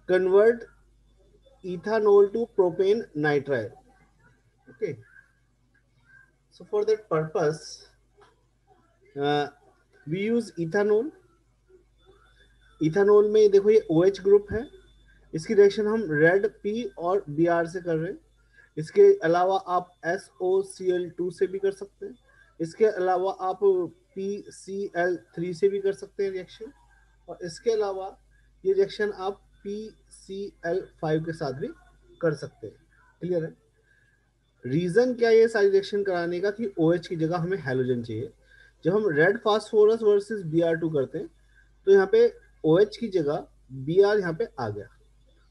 convert ethanol to propane nitrile. Okay, so for that purpose we use ethanol. Ethanol में देखो ये OH group है, इसकी reaction हम रेड P और Br से कर रहे हैं। इसके अलावा आप SOCl2 से भी कर सकते हैं, इसके अलावा आप PCl3 से भी कर सकते हैं रिएक्शन, और इसके अलावा ये रिएक्शन आप PCl5 के साथ भी कर सकते हैं। क्लियर है? रीजन क्या है ये सारी रिएक्शन कराने का कि OH की जगह हमें हैलोजन चाहिए। जब हम रेड फास्फोरस वर्सेस Br2 करते हैं तो यहाँ पे OH की जगह Br यहाँ पे आ गया,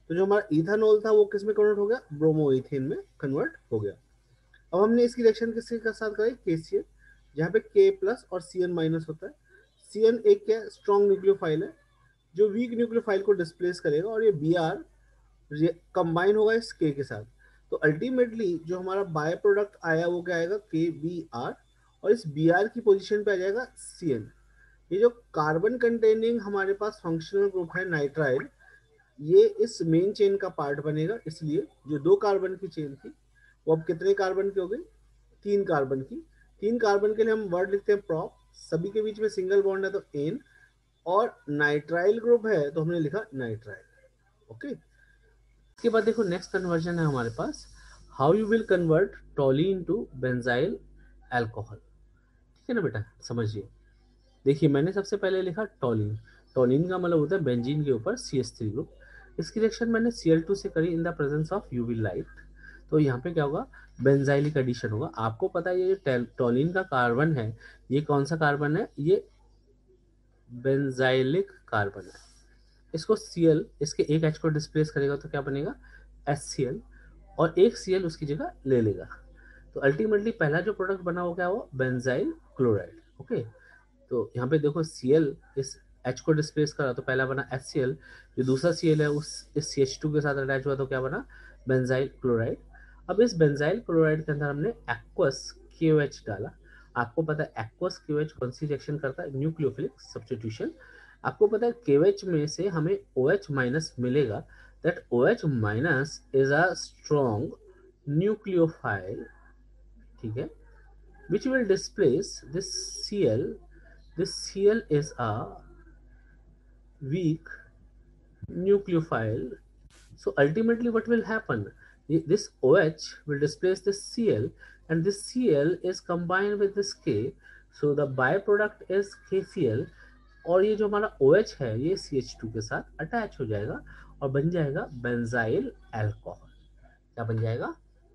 तो जो हमारा इथानॉल था वो किस में कन्वर्ट हो गया, ब्रोमोइथेन में कन्वर्ट हो गया। अब हमने इसकी रिएक्शन किसके साथ कराई, KCl, जहाँ पे K प्लस और Cn माइनस होता है। Cn एक क्या स्ट्रॉन्ग न्यूक्लियोफाइल है जो वीक न्यूक्लियोफाइल को डिस्प्लेस करेगा, और ये Br कंबाइन होगा इस K के साथ। तो अल्टीमेटली जो हमारा बाय प्रोडक्ट आया वो क्या आएगा, KBr, और इस Br की पोजीशन पे आ जाएगा Cn। ये जो कार्बन कंटेनिंग हमारे पास फंक्शनल ग्रुप है नाइट्राइल, ये इस मेन चेन का पार्ट बनेगा। इसलिए जो 2 कार्बन की चेन थी वो अब कितने कार्बन की हो गई, 3 कार्बन की। 3 कार्बन के लिए हम वर्ड लिखते हैं प्रॉप, सभी के बीच में सिंगल बॉन्ड है तो एन, और नाइट्राइल ग्रुप है तो हमने लिखा नाइट्राइल। ओके, इसके बाद देखो नेक्स्ट कन्वर्जन है हमारे पास, how you will convert toluene to benzyl alcohol. ठीक है ना बेटा, समझिए। देखिए मैंने सबसे पहले लिखा टोलिन। टोलिन का मतलब होता है बेंजीन के ऊपर CH3 ग्रुप। इसकी रिएक्शन मैंने Cl2 से करी इन the presence of UV light. तो यहाँ पे क्या होगा, बेंजाइलिक एडिशन होगा। आपको पता है ये टोलिन का कार्बन है, ये कौन सा कार्बन है, ये बेंजाइलिक कार्बन है। इसको Cl, इसके एक H को डिस्प्लेस करेगा तो क्या बनेगा, HCl, और एक Cl उसकी जगह ले लेगा। तो अल्टीमेटली पहला जो प्रोडक्ट बना वो क्या हुआ, बेंजाइल क्लोराइड। ओके, तो यहाँ पे देखो Cl इस H को डिस्प्लेस करा तो पहला बना HCl, जो दूसरा Cl है उस इस CH2 के साथ अटैच हुआ तो क्या बना, बेंजाइल क्लोराइड। अब इस बेंजाइल क्लोराइड के अंदर हमने एक्वस KOH डाला। आपको पता है एक्वस KOH कौन सी रिएक्शन करता है, न्यूक्लियोफिलिक सब्स्टिट्यूशन। आपको पता है KOH में से हमें OH माइनस मिलेगा, that OH minus is a strong nucleophile, ठीक है, which will displace this Cl. This Cl is a weak nucleophile. So ultimately what will happen? This OH will displace this Cl, and this Cl is combined with this K. So the byproduct is KCl, और ये जो हमारा OH है ये CH2 के साथ attach हो जाएगा और बन जाएगा बेंजाइल अल्कोहल। क्या बन जाएगा,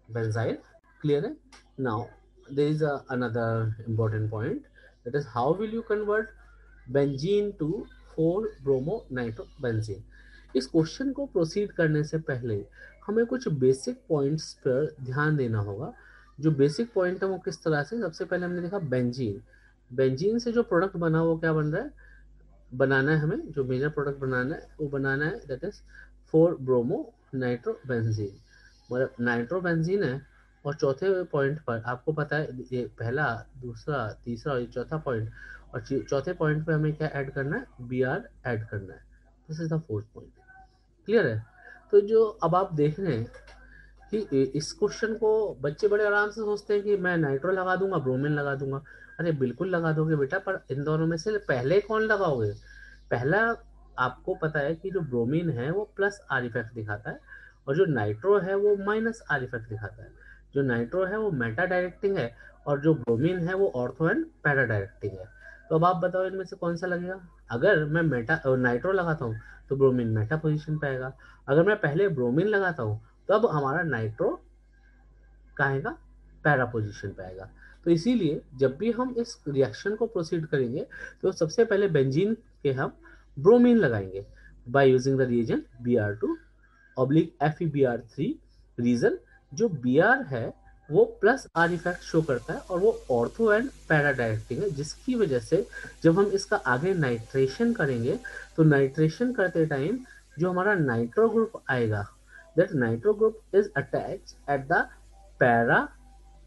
बेंजाइल। क्लियर है? Now there is another important point, that is how will you convert benzene to 4-bromo-nitrobenzene। इस क्वेश्चन को प्रोसीड करने से पहले हमें कुछ बेसिक पॉइंट्स पर ध्यान देना होगा। जो बेसिक पॉइंट है वो किस तरह से, सबसे पहले हमने देखा बेंजीन। बेंजीन से जो प्रोडक्ट बना वो क्या बन रहा है, बनाना है हमें, जो मेजर प्रोडक्ट बनाना है वो बनाना है, दैट इज 4-bromo-nitrobenzene। मतलब नाइट्रोबेंजीन है, और चौथे पॉइंट पर आपको पता है ये पहला, दूसरा, तीसरा और ये चौथा पॉइंट, और चौथे पॉइंट पे हमें क्या ऐड करना है, Br ऐड करना है। This is the fourth point. Clear है? तो जो अब आप देख रहे हैं कि इस क्वेश्चन को बच्चे बड़े आराम से सोचते हैं कि मैं नाइट्रो लगा दूंगा, ब्रोमीन लगा दूंगा। अरे बिल्कुल लगा दोगे बेटा, पर इन दोनों में से पहले कौन लगाओगे? पहला, आपको पता है कि जो ब्रोमीन है वो प्लस आर इफेक्ट दिखाता है, और जो नाइट्रो है वो माइनस आर इफेक्ट दिखाता है। जो नाइट्रो है वो मेटा डायरेक्टिंग है, और जो ब्रोमीन है वो ऑर्थो एंड पैरा डायरेक्टिंग है। तो अब आप बताओ इनमें से कौन सा लगेगा? अगर मैं नाइट्रो लगाता हूँ तो ब्रोमीन मेटा पोजिशन पे आएगा। अगर मैं पहले ब्रोमीन लगाता हूँ तब हमारा नाइट्रो कहेगा पैरा पोजीशन पे आएगा। तो इसीलिए जब भी हम इस रिएक्शन को प्रोसीड करेंगे तो सबसे पहले बेंजीन के हम ब्रोमीन लगाएंगे by using the reagent Br2/FeBr3। Reason, जो Br है वो प्लस आर इफेक्ट शो करता है और वो ऑर्थो एंड पैरा डायरेक्टिंग है, जिसकी वजह से जब हम इसका आगे नाइट्रेशन करेंगे तो नाइट्रेशन करते टाइम जो हमारा नाइट्रो ग्रुप आएगा that nitro group is attached at the para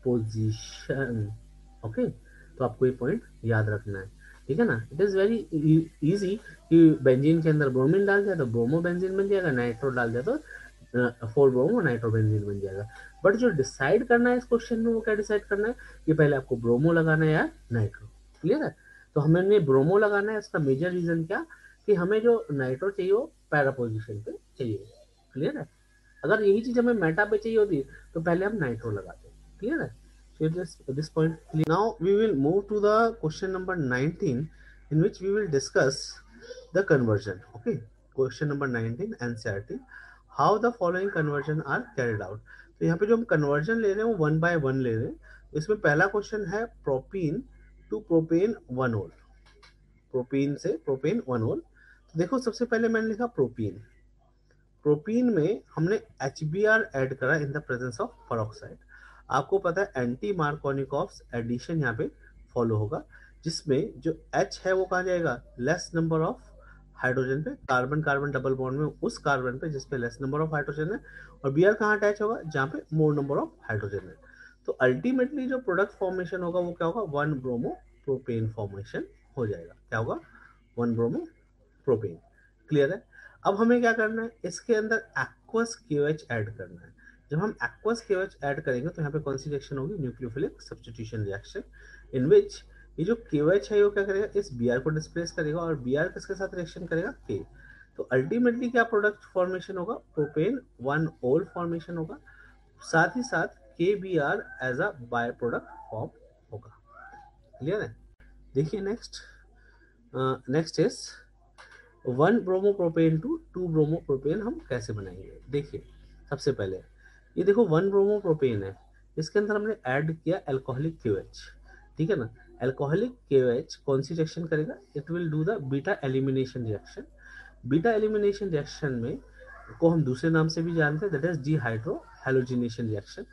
position. Okay, तो आपको ये पॉइंट याद रखना है, ठीक है ना। इट इज वेरी इजी कि बेंजीन के अंदर ब्रोमीन डाल दिया तो ब्रोमो बेंजीन बन जाएगा, नाइट्रो डाल दिया तो 4 ब्रोमो नाइट्रो बेंजीन बन जाएगा। बट जो डिसाइड करना है इस क्वेश्चन में वो क्या डिसाइड करना है कि पहले आपको ब्रोमो लगाना है या नाइट्रो। क्लियर है, तो हमें ब्रोमो लगाना है। इसका मेजर रीजन क्या कि हमें जो नाइट्रो चाहिए वो पैरा पोजिशन पे चाहिए। क्लियर है, अगर यही चीज हमें मेटा पे चाहिए होती तो पहले हम नाइट्रो लगाते। क्लियर है, so this point clear. Now we will move to the question number 19 in which we will discuss the conversion. Okay, question number 19 NCERT, how the following conversion are carried out. तो यहाँ पे जो हम conversion ले रहे हैं वो 1 by 1 ले रहे हैं। इसमें पहला क्वेश्चन है प्रोपीन टू प्रोपेन 1 ओल, प्रोपीन से प्रोपेन 1 ओल। तो देखो सबसे पहले मैंने लिखा प्रोपीन, प्रोपीन में हमने HBr ऐड करा इन द प्रेजेंस ऑफ पेरोक्साइड। आपको पता है एंटी मार्कोनिकॉफ एडिशन यहाँ पे फॉलो होगा, जिसमें जो H है वो कहाँ जाएगा, लेस नंबर ऑफ हाइड्रोजन पे, कार्बन कार्बन डबल बॉन्ड में उस कार्बन पे जिसपे लेस नंबर ऑफ हाइड्रोजन है, और Br कहाँ अटैच होगा, जहाँ पे मोर नंबर ऑफ हाइड्रोजन है। तो अल्टीमेटली जो प्रोडक्ट फॉर्मेशन होगा वो क्या होगा, 1 ब्रोमो प्रोपेन फॉर्मेशन हो जाएगा। क्या होगा, 1 ब्रोमो प्रोपेन। क्लियर है, अब हमें क्या करना है, इसके अंदर एक्वस KOH ऐड करना है। जब हम एक्वस KOH ऐड करेंगे तो यहाँ पे कौन सी रिएक्शन होगी, न्यूक्लियोफिलिक सब्स्टिट्यूशन रिएक्शन, इन विच ये जो KOH है वो क्या करेगा, इस Br को डिस्प्लेस करेगा, और Br किसके साथ रिएक्शन करेगा, K। तो अल्टीमेटली क्या प्रोडक्ट फॉर्मेशन होगा, प्रोपेन 1 ओल फॉर्मेशन होगा, साथ ही साथ KBr as a by product form होगा। क्लियर है, देखिए next, next is 1 bromopropane to 2 bromopropane हम कैसे बनाएंगे। देखिए सबसे पहले ये देखो 1 ब्रोमोप्रोपेन है, इसके अंदर हमने ऐड किया अल्कोहलिक KOH, ठीक है ना। अल्कोहलिक KOH कौन सी रिएक्शन करेगा, it will do the beta elimination reaction. Beta elimination reaction में को हम दूसरे नाम से भी जानते हैं, that is dehydro halogenation reaction.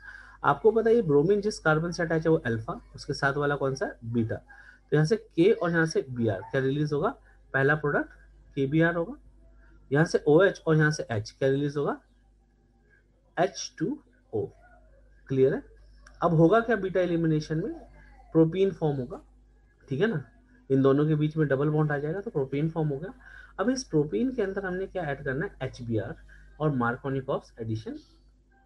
आपको पता है ये ब्रोमीन जिस कार्बन से अटैच है वो अल्फा, उसके साथ वाला कौन सा है, बीटा। तो यहाँ से K और यहाँ से Br क्या रिलीज होगा, पहला प्रोडक्ट KBr होगा, यहाँ से OH और यहाँ से H क्या रिलीज होगा, H2O। क्लियर है, अब होगा क्या बीटा एलिमिनेशन में, प्रोपीन फॉर्म होगा, ठीक है ना, इन दोनों के बीच में डबल बॉन्ड आ जाएगा तो प्रोपीन फॉर्म हो गया। अब इस प्रोपीन के अंदर हमने क्या ऐड करना है, HBr और मार्कोनिकॉफ एडिशन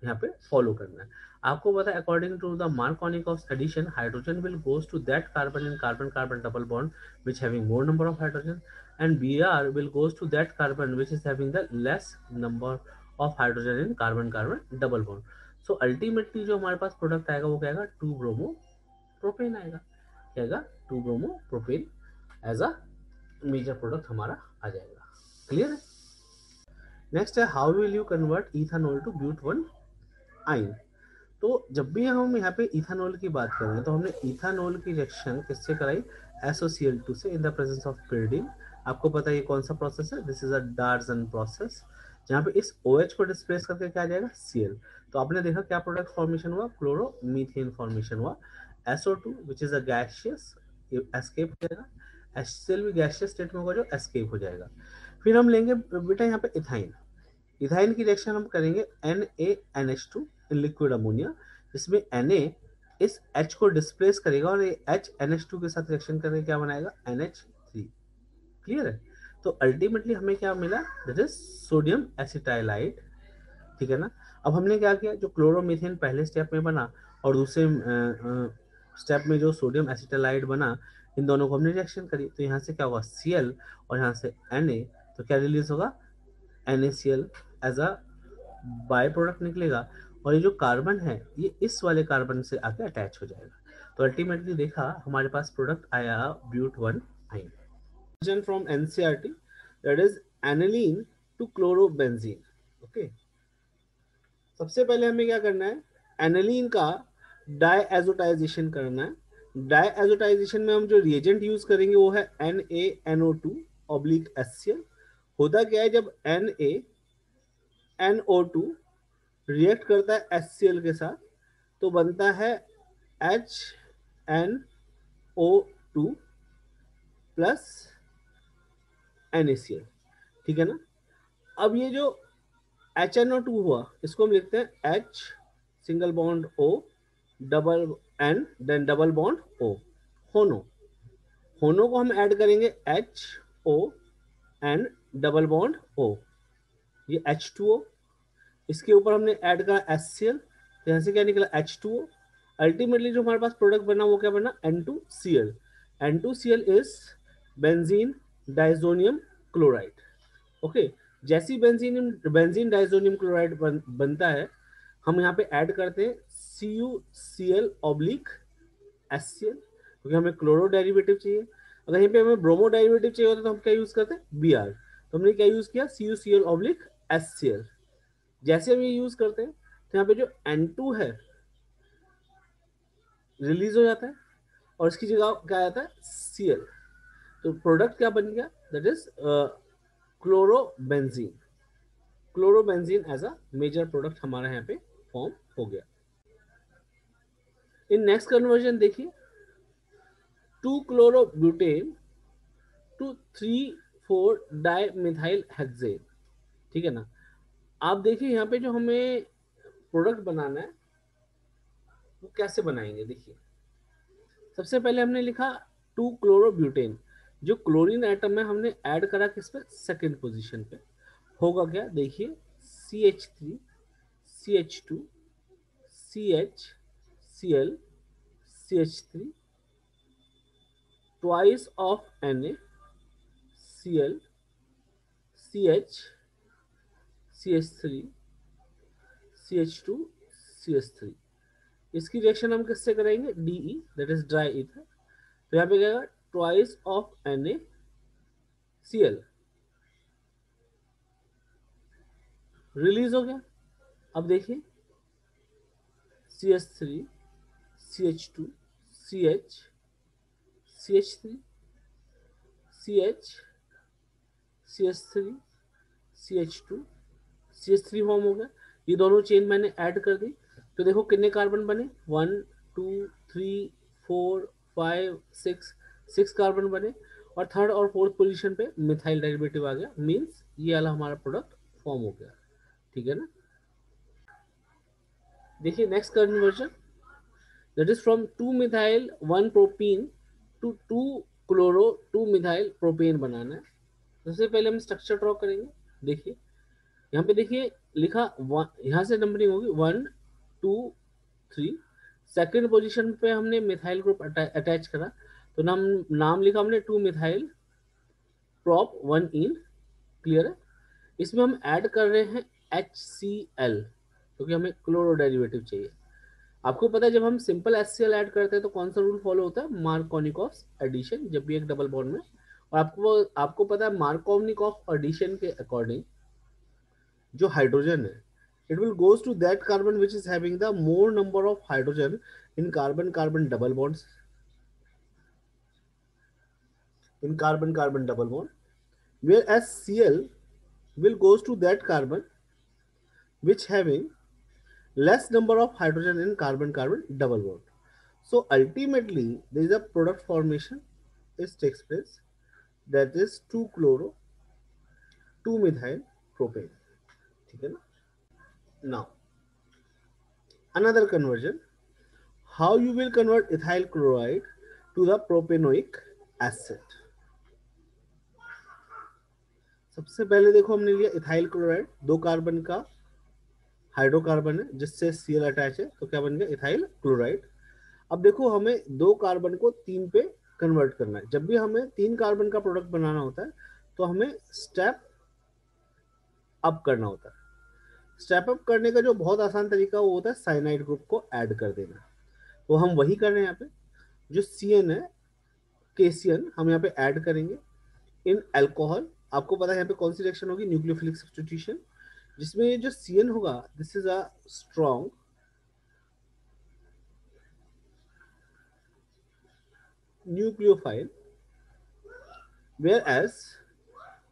यहाँ पे फॉलो करना है। आपको पता है according to the Markovnikov addition, hydrogen will goes to that carbon in carbon carbon double bond which having more number of hydrogen, and Br will goes to that carbon which is having the less number of hydrogen in carbon carbon double bond. So ultimately जो हमारे पास product आएगा वो क्या आएगा, 2 bromo propane आएगा। क्या आएगा, 2 bromo propane as a major product हमारा आ जाएगा। क्लियर है, नेक्स्ट है how will you convert ethanol to but 1 yne. तो जब भी हम यहाँ पे इथानॉल की बात कर रहे हैं तो हमने इथानॉल की रिएक्शन किससे कराई, SOCl2 से इन द प्रेजेंस ऑफ pyridine। आपको पता है ये कौन सा प्रोसेस है, दिस इज अ डार्जन प्रोसेस, जहाँ पे इस OH को डिस्प्लेस करके क्या आ जाएगा, Cl। तो आपने देखा क्या प्रोडक्ट फॉर्मेशन हुआ, क्लोरोमीथेन फॉर्मेशन हुआ। SO2 which is a gaseous escape हो जाएगा, HCl भी गैसियस स्टेट में होगा जो एस्केप हो जाएगा। फिर हम लेंगे बेटा यहाँ पे इथाइन, इथाइन की रिएक्शन हम करेंगे NaNH2 इन लिक्विड अमोनिया, जिसमें Na इस H को डिस्प्लेस करेगा और ये H NH2 के साथ रिएक्शन करके क्या बनाएगा, NH3। क्लियर है, तो अल्टीमेटली हमें क्या मिला, दैट इज सोडियम एसिटाइलाइड, ठीक है ना। अब हमने क्या किया, जो क्लोरोमीथेन पहले स्टेप में बना और दूसरे स्टेप में जो सोडियम एसिटाइलाइड बना, इन दोनों को हमने रिएक्शन करी, तो यहाँ से क्या होगा, Cl और यहाँ से Na, तो क्या रिलीज होगा, NaCl as a by product निकलेगा, और ये जो कार्बन है ये इस वाले कार्बन से आके अटैच हो जाएगा। तो अल्टीमेटली देखा हमारे पास प्रोडक्ट आया but 1 yne from NCERT, that is aniline to chlorobenzene. Okay, सबसे पहले हमें क्या करना है, एनिलीन का डायएजोटाइजेशन करना है। डायएजोटाइजेशन में हम जो रिएजेंट यूज करेंगे वो है NaNO2/HCl। होता क्या है, जब NaNO2 रिएक्ट करता है HCl के साथ तो बनता है HNO2 प्लस NaCl, ठीक है ना। अब ये जो HNO2 हुआ, इसको हम लिखते हैं H single bond O double N then double bond O, होनो। होनो को हम ऐड करेंगे HON डबल बॉन्ड O, ये H2O। इसके ऊपर हमने ऐड करा HCl, तो यहाँ से क्या निकला H2O। अल्टीमेटली जो हमारे पास प्रोडक्ट बना वो क्या बना, N2Cl। N2Cl is benzene diazonium chloride. Okay, जैसी बेंजीन बेंजीन डाइजोनियम क्लोराइड बनता है, हम यहाँ पे ऐड करते हैं CuCl ऑब्लिक HCl, क्योंकि हमें क्लोरो डेरिवेटिव चाहिए। अगर यहीं पे हमें ब्रोमो डेरिवेटिव चाहिए होता तो हम क्या यूज करते हैं, Br। तो हमने क्या यूज किया, CuCl ऑब्लिक HCl। जैसे हम ये यूज करते हैं तो यहाँ पे जो N2 है रिलीज हो जाता है और इसकी जगह क्या आता है, Cl। तो प्रोडक्ट क्या बन गया, that is chlorobenzene. Chlorobenzene as a major product हमारा यहाँ पे फॉर्म हो गया। इन नेक्स्ट कन्वर्जन देखिए, 2 क्लोरोब्यूटेन टू 3,4-डाइमिथाइल हेक्सेन। ठीक है ना। आप देखिए यहाँ पे जो हमें प्रोडक्ट बनाना है वो कैसे बनाएंगे, देखिए सबसे पहले हमने लिखा 2 क्लोरोब्यूटेन, जो क्लोरीन एटम है हमने ऐड करा किस पे, सेकेंड पोजीशन पे। होगा क्या, देखिए CH3 CH2 CH Cl CH3 twice of Na Cl CH CH3 CH2 CH3। इसकी रिएक्शन हम किससे करेंगे, DE that is dry ether. तो यहाँ पे क्या, ट्वाइस ऑफ NaCl रिलीज हो गया। अब देखिए CH3 CH2 CH CH3 CH CH3 CH2 CH3 form हो गया। ये दोनों चेन मैंने ऐड कर दी, तो देखो कितने कार्बन बने, 1 2 3 4 5 6, 6 कार्बन बने। और थर्ड और फोर्थ पोजीशन पे मिथाइल डेरिवेटिव आ गया, मींस ये वाला हमारा प्रोडक्ट फॉर्म हो गया। ठीक है ना। देखिए next conversion, that is from 2 methyl 1 propene to 2 chloro 2 methyl propane बनाना है। सबसे पहले हम स्ट्रक्चर ड्रॉ करेंगे। देखिए यहाँ पे देखिए लिखा, यहाँ से नंबरिंग होगी 1 2 3। सेकेंड पोजीशन पे हमने मिथाइल ग्रुप अटैच करा, तो नाम लिखा हमने 2 मिथाइल प्रोप 1 इन। क्लियर है। इसमें हम ऐड कर रहे हैं HCl, क्योंकि हमें क्लोरो डेरिवेटिव चाहिए। आपको पता है जब हम सिंपल HCl ऐड करते हैं तो कौन सा रूल फॉलो होता है, मार्कोनिकॉफ एडिशन, जब भी एक डबल बॉन्ड में। और आपको पता है मार्कोनिकॉफ एडिशन के अकॉर्डिंग जो हाइड्रोजन है, it will goes to that carbon which is having the more number of hydrogen in carbon carbon double bonds, in carbon carbon double bond, whereas Cl will goes to that carbon which having less number of hydrogen in carbon carbon double bond. So ultimately there is a product formation is takes place, that is 2 chloro 2 methyl propane। ठीक है ना। Now another conversion, how you will convert ethyl chloride to the propanoic acid। सबसे पहले देखो हमने लिया ethyl chloride, 2 carbon का hydrocarbon है जिससे Cl अटैच है, तो क्या बन गया, इथाइल क्लोराइड। अब देखो हमें 2 कार्बन को 3 पे कन्वर्ट करना है। जब भी हमें 3 कार्बन का प्रोडक्ट बनाना होता है तो हमें स्टेप अप करना होता है। स्टेप अप करने का जो बहुत आसान तरीका वो होता है साइनाइड ग्रुप को ऐड कर देना। तो हम वही कर रहे हैं यहाँ पे। जो Cn है, KCN हम यहाँ पे ऐड करेंगे इन अल्कोहल। आपको पता है यहाँ पे कौन सी रिएक्शन होगी, न्यूक्लियोफिलिक सब्स्टिट्यूशन, जिसमें जो Cn होगा this is a strong nucleophile, whereas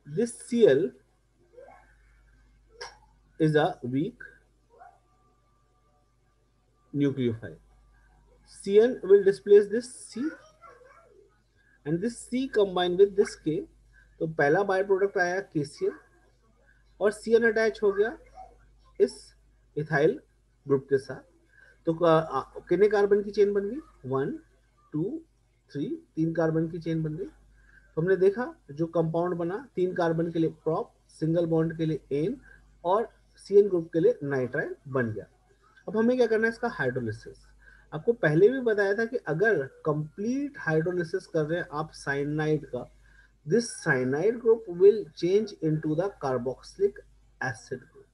this Cl is a weak nucleophile। Cn will displace this C and this C combined with this K, तो पहला बाय प्रोडक्ट आया KCl और Cn attach हो गया इस ethyl group के साथ। तो कितने कार्बन की चेन बन गई, 1 2 3, 3 कार्बन की चेन बन गई। तो हमने देखा जो कंपाउंड बना 3 कार्बन के लिए प्रॉप, सिंगल बॉन्ड के लिए एन, और सीएन ग्रुप के लिए नाइट्राइल बन गया। अब हमें क्या करना है, इसका हाइड्रोलिसिस। आपको पहले भी बताया था कि अगर कंप्लीट हाइड्रोलिसिस कर रहे हैं आप साइनाइड का, this cyanide group will change into the carboxylic acid group,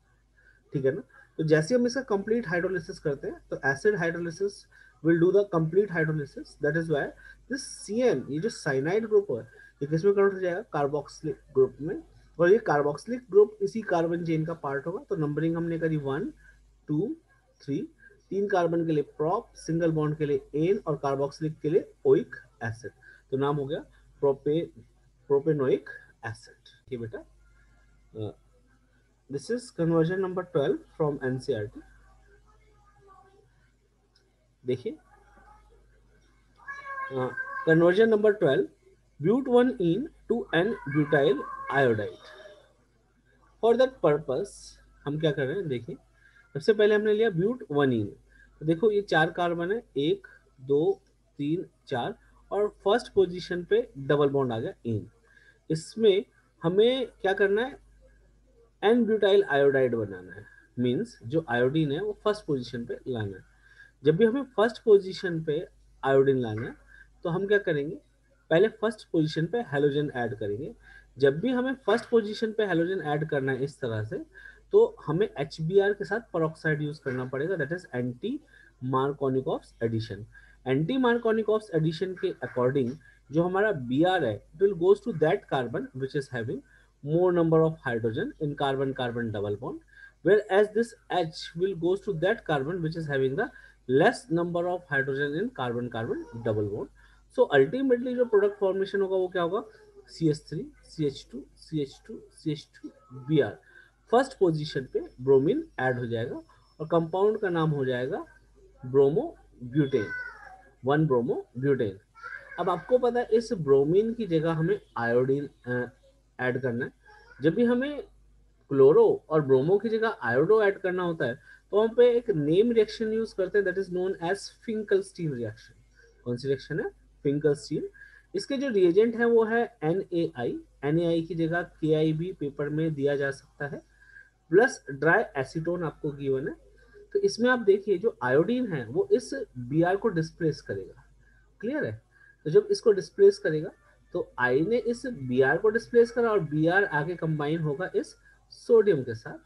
ठीक है ना। तो जैसे हम इसका कंप्लीट हाइड्रोलिसिस करते हैं तो acid hydrolysis will do the complete hydrolysis, that is why this CN, ये जो साइनाइड ग्रुप है, ये किसमें कन्वर्ट हो जाएगा, कार्बोक्सिलिक ग्रुप में। और ये कार्बोक्सिलिक ग्रुप इसी कार्बन चेन का पार्ट होगा। तो नंबरिंग हमने करी 1 2 3, 3 कार्बन के लिए प्रॉप, सिंगल बॉन्ड के लिए एन, और कार्बोक्सिलिक के लिए ओइक एसिड। तो नाम हो गया प्रोपेनोइक एसिड। ये बेटा this is conversion number 12 from NCERT। देखिए conversion number 12, but 1 ene to n butyl iodide. For that purpose हम क्या कर रहे हैं, देखिए सबसे पहले हमने लिया ब्यूट 1 इन। तो देखो ये 4 कार्बन है, 1 2 3 4, और फर्स्ट पोजीशन पे डबल बॉन्ड आ गया इन। इसमें हमें क्या करना है, एन ब्यूटाइल आयोडाइड बनाना है। मीन्स जो आयोडीन है वो फर्स्ट पोजीशन पे लाना है। जब भी हमें फर्स्ट पोजीशन पे आयोडीन लाना है तो हम क्या करेंगे, पहले फर्स्ट पोजीशन पे हेलोजन ऐड करेंगे। जब भी हमें फर्स्ट पोजीशन पे हेलोजन ऐड करना है इस तरह से, तो हमें HBr के साथ पेरोक्साइड यूज करना पड़ेगा, that is anti Markovnikov's addition. Anti Markovnikov's addition के अकॉर्डिंग जो हमारा Br है, it will goes to that carbon which is having more number of hydrogen in carbon carbon double bond, whereas this H will goes to that carbon which is having the less number of hydrogen in carbon carbon double bond। so ultimately जो product formation होगा वो क्या होगा, CH3 CH2 CH2 CH2 Br। First position पे bromine add हो जाएगा और compound का नाम हो जाएगा ब्रोमो ब्यूटेन, 1 ब्रोमो ब्यूटेन। अब आपको पता है इस ब्रोमीन की जगह हमें आयोडीन ऐड करना है। जब भी हमें क्लोरो और ब्रोमो की जगह आयोडो ऐड करना होता है तो हम पे एक नेम रिएक्शन यूज करते हैं, that is known as Finkelstein reaction. कौन सी रिएक्शन है, फिंकलस्टीन। इसके जो रिएजेंट है वो है NaI। NaI की जगह KI भी पेपर में दिया जा सकता है, प्लस ड्राई एसीटोन आपको गिवन है। तो इसमें आप देखिए जो आयोडीन है वो इस Br को डिस्प्लेस करेगा, क्लियर है। तो जब इसको डिस्प्लेस करेगा तो आई ने इस Br को डिस्प्लेस करा और Br आगे कंबाइन होगा इस सोडियम के साथ।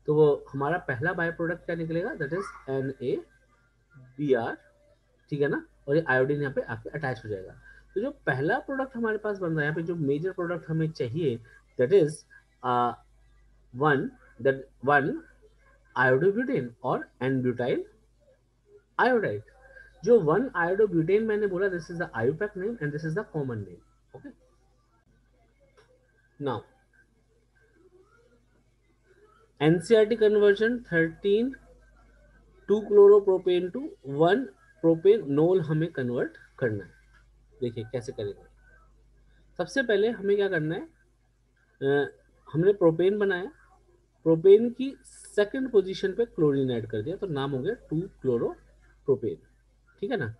तो वो हमारा पहला बाय प्रोडक्ट क्या निकलेगा, दैट इज NaBr, ठीक है ना। और ये आयोडीन यहाँ पे आके अटैच हो जाएगा। तो जो पहला प्रोडक्ट हमारे पास बन रहा है यहाँ पे, जो मेजर प्रोडक्ट हमें चाहिए, that is one that one iodobutane और एन ब्यूटाइल आयोडाइड। जो 1 आयोडोब्यूटेन मैंने बोला, this is the IUPAC name and this is the common name. Okay, now NCERT conversion 13, 2 chloropropane to 1 propanol हमें कन्वर्ट करना है। देखिए कैसे करेंगे। सबसे पहले हमें क्या करना है, हमने प्रोपेन बनाया, प्रोपेन की सेकंड पोजीशन पे क्लोरीन ऐड कर दिया तो नाम हो गया 2 क्लोरोप्रोपेन, ठीक है ना।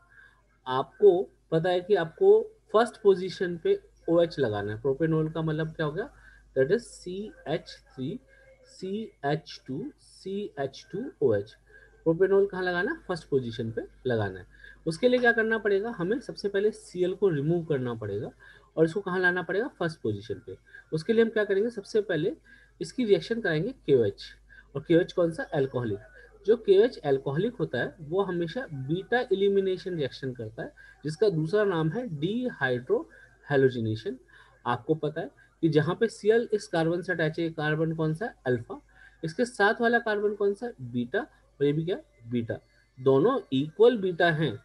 आपको पता है कि आपको फर्स्ट पोजीशन पे OH लगाना है। प्रोपेनॉल का मतलब क्या हो गया, that is CH3 CH2 CH2OH। Propanol कहाँ लगाना है, फर्स्ट पोजीशन पे लगाना है। उसके लिए क्या करना पड़ेगा, हमें सबसे पहले Cl को रिमूव करना पड़ेगा और इसको कहाँ लाना पड़ेगा, फर्स्ट पोजीशन पे। उसके लिए हम क्या करेंगे, सबसे पहले इसकी रिएक्शन कराएंगे KOH। और KOH कौन सा, एल्कोहलिक। जो KOH एल्कोहलिक होता है वो हमेशा बीटा एलिमिनेशन रिएक्शन करता है, जिसका दूसरा नाम है डीहाइड्रो हेलोजिनेशन। आपको पता है कि जहाँ पे Cl इस कार्बन से अटैच है, कार्बन कौन सा, अल्फा। इसके साथ वाला कार्बन कौन सा, बीटा। और ये भी क्या, बीटा। दोनों इक्वल बीटा हैं।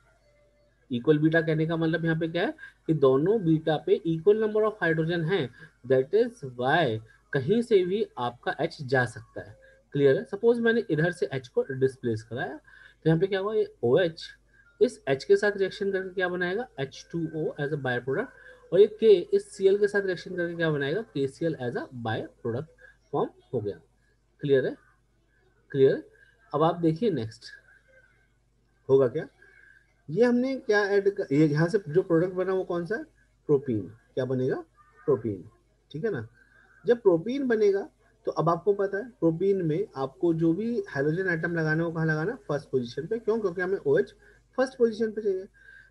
इक्वल बीटा कहने का मतलब यहाँ पे क्या है कि दोनों बीटा पे इक्वल नंबर ऑफ हाइड्रोजन हैं, दैट इज वाई कहीं से भी आपका H जा सकता है। क्लियर है। सपोज मैंने इधर से H को डिस्प्लेस कराया तो यहाँ पे क्या हुआ, ये OH इस H के साथ रिएक्शन करके क्या बनाएगा, H2O as a by product. और ये K इस Cl के साथ रिएक्शन करके क्या बनाएगा, KCl as a by product form हो गया। क्लियर है, क्लियर। अब आप देखिए नेक्स्ट होगा क्या। ये हमने क्या ऐड, ये यहाँ से जो प्रोडक्ट बना वो कौन सा है, प्रोपीन। क्या बनेगा, प्रोपीन। ठीक है ना। जब प्रोपीन बनेगा तो अब आपको पता है प्रोपीन में आपको जो भी हाइड्रोजन एटम लगाना है वो कहाँ लगाना है, फर्स्ट पोजीशन पे। क्यों, क्योंकि हमें OH फर्स्ट पोजीशन पे चाहिए।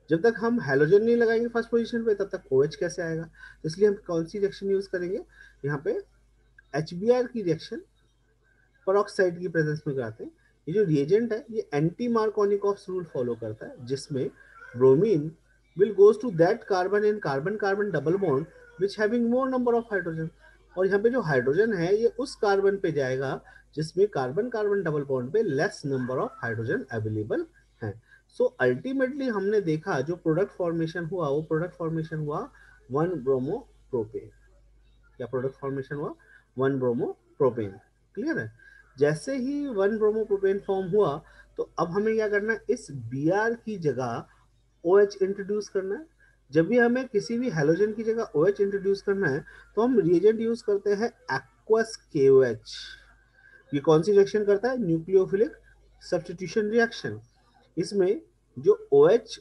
जब तक हम हाइड्रोजन नहीं लगाएंगे फर्स्ट पोजीशन पे तब तक OH कैसे आएगा। तो इसलिए हम कौन सी रिएक्शन यूज करेंगे यहाँ पे, HBr की रिएक्शन पेरोक्साइड की प्रेजेंस में कराते हैं। ये जो रिएजेंट है ये एंटी मार्कोनिकॉफ रूल फॉलो करता है, जिसमें bromine will goes to that carbon in carbon carbon double bond which having more number of hydrogen। और यहाँ पे जो हाइड्रोजन है ये उस कार्बन पे जाएगा जिसमें कार्बन कार्बन डबल बॉन्ड पे less number of hydrogen available है। सो अल्टीमेटली हमने देखा जो प्रोडक्ट फॉर्मेशन हुआ वो प्रोडक्ट फॉर्मेशन हुआ 1 ब्रोमो प्रोपेन। क्या प्रोडक्ट फॉर्मेशन हुआ, 1 ब्रोमो प्रोपेन। क्लियर है। जैसे ही 1 ब्रोमो प्रोपेन फॉर्म हुआ तो अब हमें क्या करना है, इस Br की जगह OH इंट्रोड्यूस करना है। जब भी हमें किसी भी हेलोजन की जगह OH इंट्रोड्यूस करना है तो हम रिएजेंट यूज करते हैं एक्वस KOH। ये कौन सी रिएक्शन करता है, न्यूक्लियोफिलिक सब्स्टिट्यूशन रिएक्शन। इसमें जो OH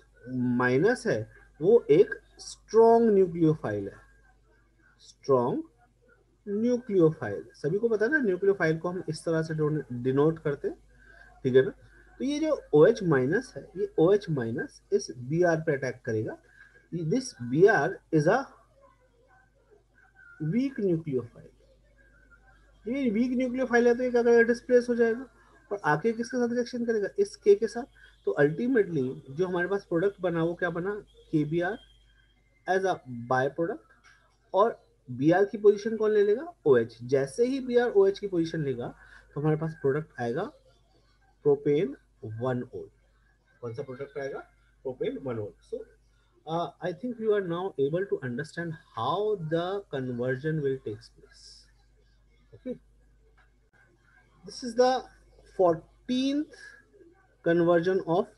माइनस है वो एक स्ट्रॉन्ग न्यूक्लियोफाइल है, स्ट्रॉन्ग न्यूक्लियोफाइल। सभी को पता है ना न्यूक्लियोफाइल को हम इस तरह से डिनोट करते हैं। ठीक है ना। तो ये जो OH माइनस है ये OH माइनस इस Br पे अटैक करेगा। This Br is a weak nucleophile. ये वीक न्यूक्लियोफाइल है तो ये क्या करेगा, डिस्प्लेस हो जाएगा और आके किसके साथ रिएक्शन करेगा, इस K के साथ। तो अल्टीमेटली जो हमारे पास प्रोडक्ट बना वो क्या बना, KBr as a by product. और Br की पोजीशन कौन ले लेगा, OH। जैसे ही Br OH की पोजीशन लेगा तो हमारे पास प्रोडक्ट आएगा प्रोपेन 1 ओल। कौन सा प्रोडक्ट आएगा, प्रोपेन 1 ओल। सो I think you are now able to understand how the conversion will take place. Okay, this is the 14th conversion of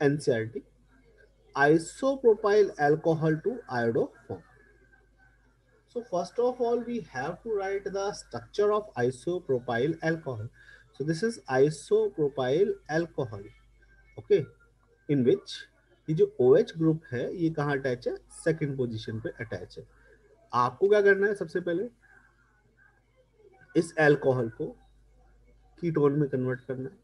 NCRT, isopropyl alcohol to iodoform. So first of all, we have to write the structure of isopropyl alcohol. So this is isopropyl alcohol, okay, in which ये जो OH group है ये कहाँ attach है, second position पे attach है। आपको क्या करना है, सबसे पहले इस अल्कोहल को कीटोन में कन्वर्ट करना है।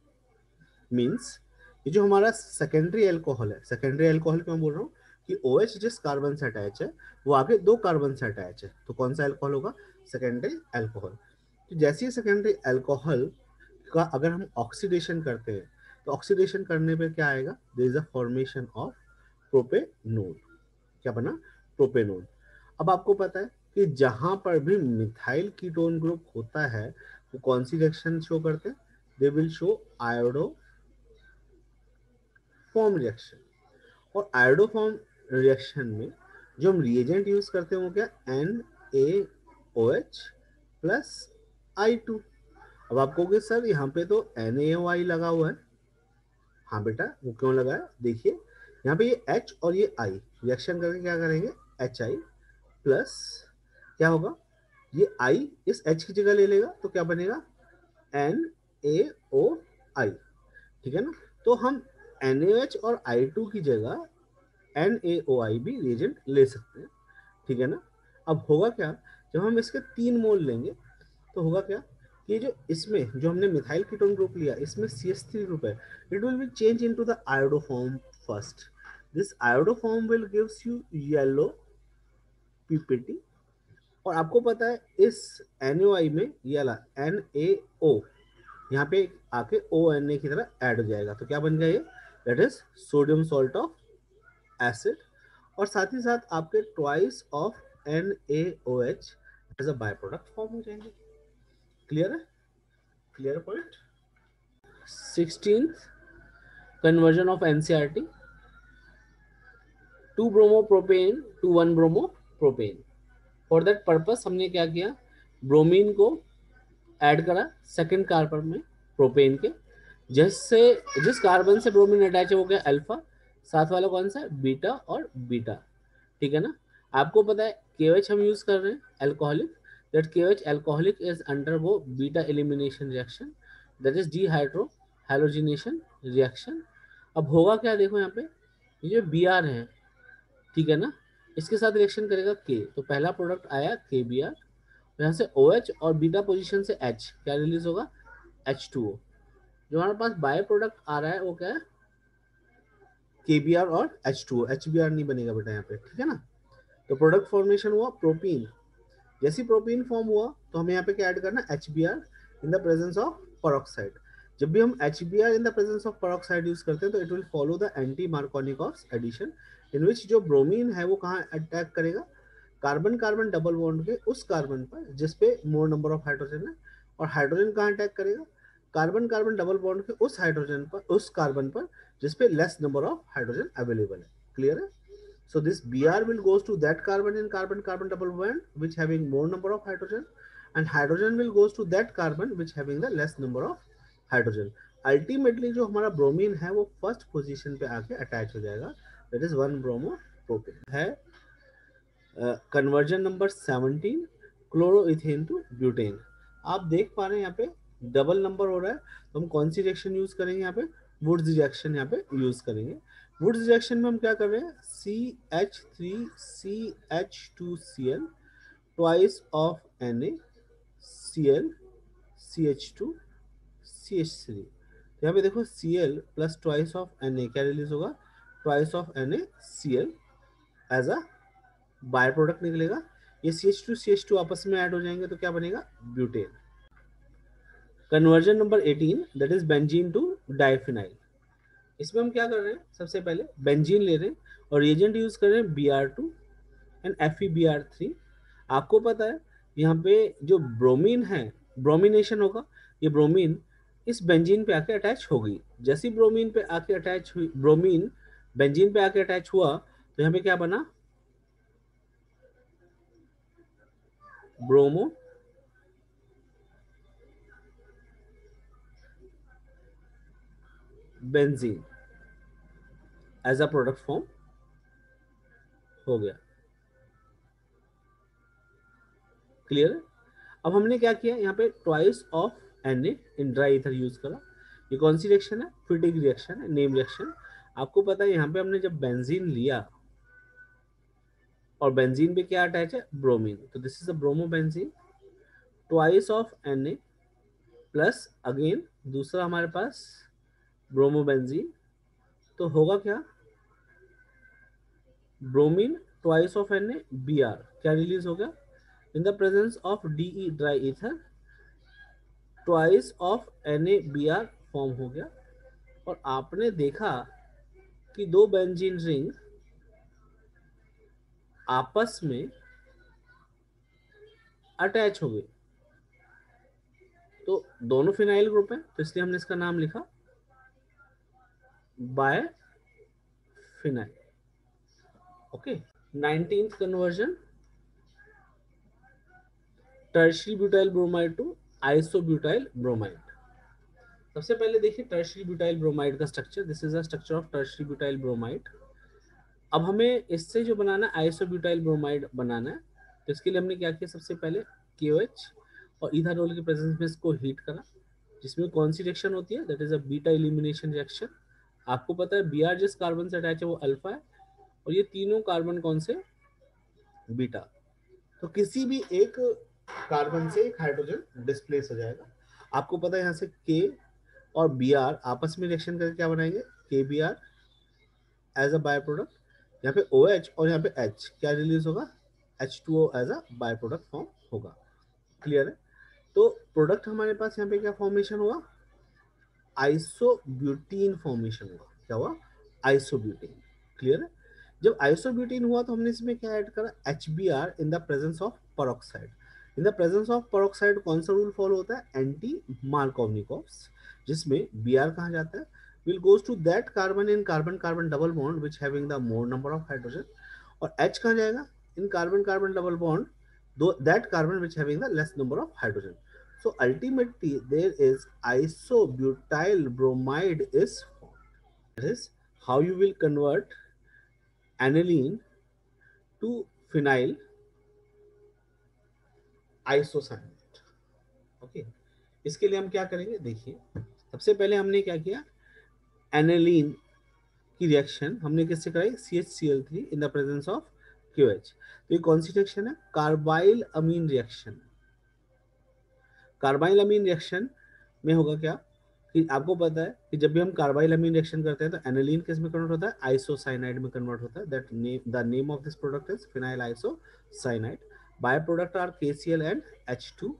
मींस ये जो हमारा सेकेंडरी अल्कोहल है, सेकेंडरी अल्कोहल क्यों बोल रहा हूँ कि OH जिस कार्बन से अटैच है वो आगे 2 कार्बन से अटैच है, तो कौन सा अल्कोहल होगा, सेकेंडरी अल्कोहल। तो जैसे ही सेकेंडरी अल्कोहल का अगर हम ऑक्सीडेशन करते हैं तो ऑक्सीडेशन करने पे क्या आएगा, there is a formation of propanone. क्या बना, प्रोपेनोन। अब आपको पता है कि जहां पर भी मिथाइल कीटोन ग्रुप होता है वो कौन सी रिएक्शन शो करते हैं, they will show iodo form reaction. और आयोडोफॉर्म रिएक्शन में जो हम रिएजेंट यूज करते हैं वो क्या, NaOH प्लस I2। अब आप कहोगे सर यहाँ पे तो NaOI लगा हुआ है। हाँ बेटा वो क्यों लगा है, देखिए यहाँ पे ये H और ये I रिएक्शन करके क्या करेंगे, HI प्लस क्या होगा, ये I इस H की जगह ले लेगा तो क्या बनेगा, NaOI। ठीक है ना। तो हम NaOH और I2 की जगह NaOI भी रिएजेंट ले सकते हैं। ठीक है ना। अब होगा क्या, जब हम इसके 3 मोल लेंगे तो होगा क्या, ये जो इसमें जो हमने मिथाइल कीटोन ग्रुप लिया इसमें CH3 ग्रुप है, it will be change into the iodoform first. This iodoform will gives you yellow PPT। और आपको पता है इस NaOI में ये वाला NaO यहाँ पे आके ONA की तरह ऐड हो जाएगा तो क्या बन गया ये, that is sodium salt of acid. और साथ ही साथ आपके twice of NaOH as a by product form हो जाएंगे। क्लियर है, clear point. 16th conversion of NCRT, 2 bromopropane to 1 bromopropane. For that purpose हमने क्या किया, ब्रोमीन को ऐड करा सेकंड कार्बन में प्रोपेन के, जिससे जिस कार्बन से ब्रोमीन अटैच है वो क्या, अल्फा। साथ वाला कौन सा है, बीटा और बीटा। ठीक है ना। आपको पता है KOH हम यूज कर रहे हैं alcoholic, that KOH alcoholic is under वो beta elimination reaction that is dehydrohalogenation reaction. अब होगा क्या, देखो यहाँ पे ये जो बी आर है, ठीक है ना, इसके साथ रिएक्शन करेगा के, तो पहला प्रोडक्ट आया के बी आर, यहाँ से ओ एच और बीटा पोजीशन से एच क्या रिलीज होगा, एच टू ओ। जो हमारे पास बाय प्रोडक्ट आ रहा है वो क्या है, के बी आर और H two O, H B R नहीं बनेगा बेटा यहाँ पे, ठीक है ना। तो प्रोडक्ट फॉर्मेशन हुआ प्रोपीन, जैसी प्रोपीन फॉर्म हुआ तो हमें यहाँ पे क्या ऐड करना, H B R in the presence of peroxide. जब भी हम H B R in the presence of peroxide use करते हैं तो it will follow the anti Markovnikov addition, in which जो ब्रोमीन है वो कहाँ अटैक करेगा, कार्बन कार्बन डबल बॉन्ड के उस कार्बन पर जिसपे मोर नंबर ऑफ हाइड्रोजन है, और हाइड्रोजन कहाँ अटैक करेगा, कार्बन कार्बन डबल बॉन्ड के उस हाइड्रोजन पर, उस कार्बन पर जिसपे less number of hydrogen available है। क्लियर है। So this Br will goes to that carbon in carbon carbon double bond which having more number of hydrogen, and hydrogen will goes to that carbon which having the less number of hydrogen. Ultimately जो हमारा bromine है वो first position पे आके attach हो जाएगा, that is one bromo propane है। Conversion number 17, chloroethane to butane. आप देख पा रहे हैं यहाँ पे डबल नंबर हो रहा है, तो हम कौन सी रिएक्शन यूज करेंगे यहाँ पे, वुड्स रिएक्शन यहाँ पे यूज करेंगे। वुड्स रिएक्शन में हम क्या कर रहे हैं, CH3CH2Cl twice of Na Cl CH2CH3। यहाँ पे देखो Cl plus twice of Na क्या रिलीज होगा, twice of NaCl as a by product निकलेगा। ये CH2 आपस में ऐड हो जाएंगे तो क्या बनेगा, butane. Conversion number 18 that is benzene to diphenyl. इसमें हम क्या कर रहे हैं, सबसे पहले बेंजीन ले रहे हैं और रिएजेंट यूज कर रहे हैं Br2 एंड FeBr3। आपको पता है यहाँ पे जो ब्रोमीन है, ब्रोमिनेशन होगा, ये ब्रोमीन इस बेंजीन पे आके अटैच हो गई। जैसी ब्रोमीन पे आके अटैच हुई, ब्रोमीन बेंजीन पे आके अटैच हुआ तो यहाँ पे क्या बना, bromo benzene as a product form हो गया। क्लियर है। अब हमने क्या किया, यहाँ पे twice of Na in dry ether use करा। ये कौन सी रिएक्शन है, फिटिंग रिएक्शन है, नेम रिएक्शन। आपको पता है यहाँ पे हमने जब बेंजीन लिया और बेंजीन पे क्या अटैच है, ब्रोमीन, तो this is a bromo benzene, twice of Na plus again दूसरा हमारे पास ब्रोमो बेंजीन। तो होगा क्या, bromine twice of Na Br क्या रिलीज हो गया, इन the presence of De dry ether, twice of NaBr form हो गया। और आपने देखा कि दो बेंजीन रिंग आपस में अटैच हो गए, तो दोनों फिनाइल ग्रुप है, तो इसलिए हमने इसका नाम लिखा biphenyl. Okay. 19th conversion, tertiary butyl bromide to isobutyl bromide. सबसे पहले देखिए टर्शियरी ब्यूटाइल ब्रोमाइड का structure, this is a structure of tertiary butyl bromide. अब हमें इससे जो बनाना है आइसोब्यूटाइल ब्रोमाइड बनाना है, तो इसके लिए हमने क्या किया, सबसे पहले KOH और इथानॉल के प्रेजेंस में इसको हीट करा, जिसमें कौन सी रिएक्शन होती है, that is a beta elimination reaction. आपको पता है Br जिस कार्बन से अटैच है वो अल्फा है, और ये तीनों कार्बन कौन से, बीटा। तो किसी भी एक कार्बन से एक हाइड्रोजन डिस्प्लेस हो जाएगा। आपको पता है यहाँ से K और Br आपस में रिएक्शन करके क्या बनाएंगे, KBr as a by product. यहाँ पे OH और यहाँ पे H क्या रिलीज होगा, H2O as a by product form होगा। क्लियर है। तो प्रोडक्ट हमारे पास यहाँ पे क्या फॉर्मेशन हुआ, आइसोब्यूटीन फॉर्मेशन हुआ। क्या हुआ, आइसोब्यूटीन। क्लियर है। जब आइसोब्यूटीन हुआ तो हमने इसमें क्या ऐड करा, HBr in the presence of peroxide. In the presence of peroxide कौन सा रूल फॉलो होता है, एंटी मार्कोवनिकोव्स, जिसमें Br कहाँ जाता है, will goes to that carbon in carbon carbon double bond which having the more number of hydrogen, और H कहाँ जाएगा, in carbon carbon double bond that carbon which having the less number of hydrogen. So ultimately there is isobutyl bromide is formed. That is how you will convert aniline to phenyl isocyanate. Okay. इसके लिए हम क्या करेंगे, देखिए सबसे पहले हमने क्या किया, एनिलीन की रिएक्शन हमने किससे कराई, CHCl3 in the presence of QH। तो ये कौन सी रिएक्शन है, कार्बाइल अमीन रिएक्शन। कार्बाइल अमीन रिएक्शन में होगा क्या कि आपको पता है कि जब भी हम कार्बाइल अमीन रिएक्शन करते हैं तो एनिलीन किस में कन्वर्ट होता है, आइसोसाइनाइड में कन्वर्ट होता है। That name, the name of this product is phenyl isocyanide. By product are KCl and H2